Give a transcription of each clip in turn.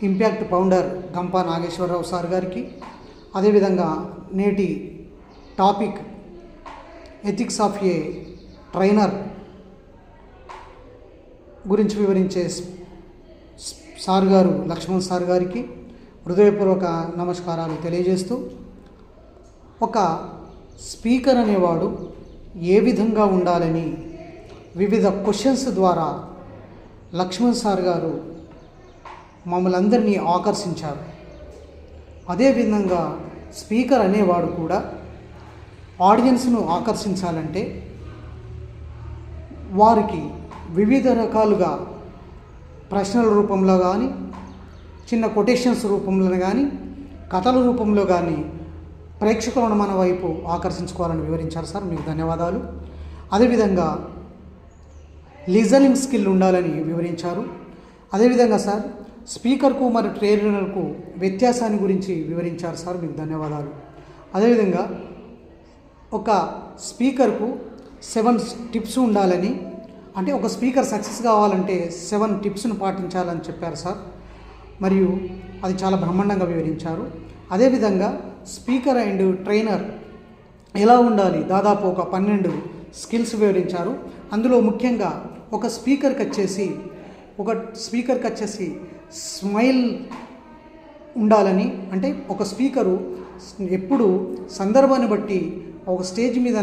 Impact founder Gampa Nageswara Rao sir గారికి, అదేవిధంగా నేటి topic ethics of a trainer గురించి వివరించే సార్ గారు లక్ష్మణ్ సార్ గారికి హృదయపూర్వక నమస్కారాలు తెలియజేస్తూ, ఒక స్పీకర్ అనేవాడు ఏ విధంగా ఉండాలని వివిధ క్వశ్చన్స్ ద్వారా లక్ష్మణ్ సార్ గారు మమ్మల్ని అందరినీ ఆకర్షించారు. అదేవిధంగా స్పీకర్ అనేవాడు కూడా ఆడియన్స్ను ఆకర్షించాలంటే వారికి వివిధ రకాలుగా ప్రశ్నల రూపంలో కానీ, చిన్న కొటేషన్స్ రూపంలో కానీ, కథల రూపంలో కానీ ప్రేక్షకులను మన వైపు ఆకర్షించుకోవాలని వివరించారు సార్. మీకు ధన్యవాదాలు. అదేవిధంగా లిజనింగ్ స్కిల్ ఉండాలని వివరించారు. అదేవిధంగా సార్ స్పీకర్కు మరియు ట్రైనర్కు వ్యత్యాసాన్ని గురించి వివరించారు సార్. మీకు ధన్యవాదాలు. అదేవిధంగా ఒక స్పీకర్కు 7 టిప్స్ ఉండాలని, అంటే ఒక స్పీకర్ సక్సెస్ కావాలంటే 7 టిప్స్ను పాటించాలని చెప్పారు సార్. మరియు అది చాలా బ్రహ్మాండంగా వివరించారు. అదేవిధంగా స్పీకర్ అండ్ ట్రైనర్ ఎలా ఉండాలి, దాదాపు ఒక 12 స్కిల్స్ వివరించారు. అందులో ముఖ్యంగా ఒక స్పీకర్కి వచ్చేసి స్మైల్ ఉండాలని, అంటే ఒక స్పీకరు ఎప్పుడు సందర్భాన్ని బట్టి ఒక స్టేజ్ మీద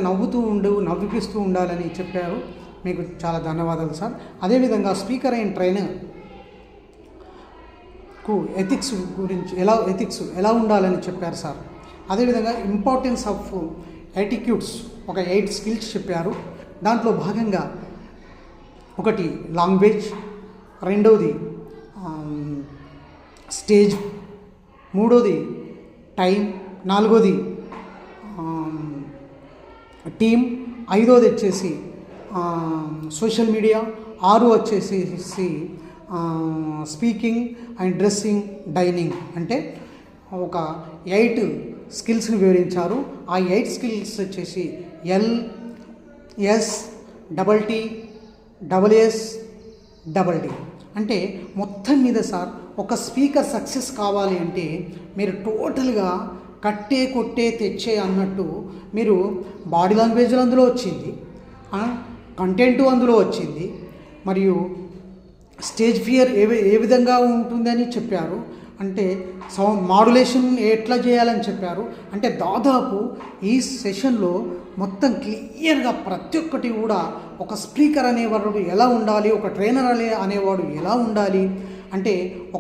నవ్విపిస్తూ ఉండాలని చెప్పారు. మీకు చాలా ధన్యవాదాలు సార్. అదేవిధంగా స్పీకర్ అండ్ ట్రైనర్కు ఎథిక్స్ ఎలా ఉండాలని చెప్పారు సార్. అదేవిధంగా ఇంపార్టెన్స్ ఆఫ్ యాటిట్యూడ్స్ ఒక 8 స్కిల్స్ చెప్పారు. దాంట్లో భాగంగా ఒకటి లాంగ్వేజ్, రెండవది స్టేజ్, మూడోది టైం, నాలుగోది టీమ్, ఐదోది వచ్చేసి సోషల్ మీడియా, 6 వచ్చేసి స్పీకింగ్ అండ్ డ్రెస్సింగ్, డైనింగ్. అంటే ఒక 8 స్కిల్స్ని వివరించారు. ఆ 8 స్కిల్స్ వచ్చేసి LSTTSSD. అంటే మొత్తం మీద సార్ ఒక స్పీకర్ సక్సెస్ కావాలి అంటే మీరు టోటల్గా కట్టే కొట్టే తెచ్చే అన్నట్టు మీరు బాడీ లాంగ్వేజ్ అందులో వచ్చింది, కంటెంట్ అందులో వచ్చింది, మరియు స్టేజ్ ఫియర్ ఏ విధంగా ఉంటుందని చెప్పారు. అంటే సౌండ్ మాడ్యులేషన్ ఎట్లా చేయాలని చెప్పారు. అంటే దాదాపు ఈ సెషన్లో మొత్తం క్లియర్గా ప్రతి ఒక్కటి కూడా ఒక స్పీకర్ అనేవాడు ఎలా ఉండాలి, ఒక ట్రైనర్ అనేవాడు ఎలా ఉండాలి, అంటే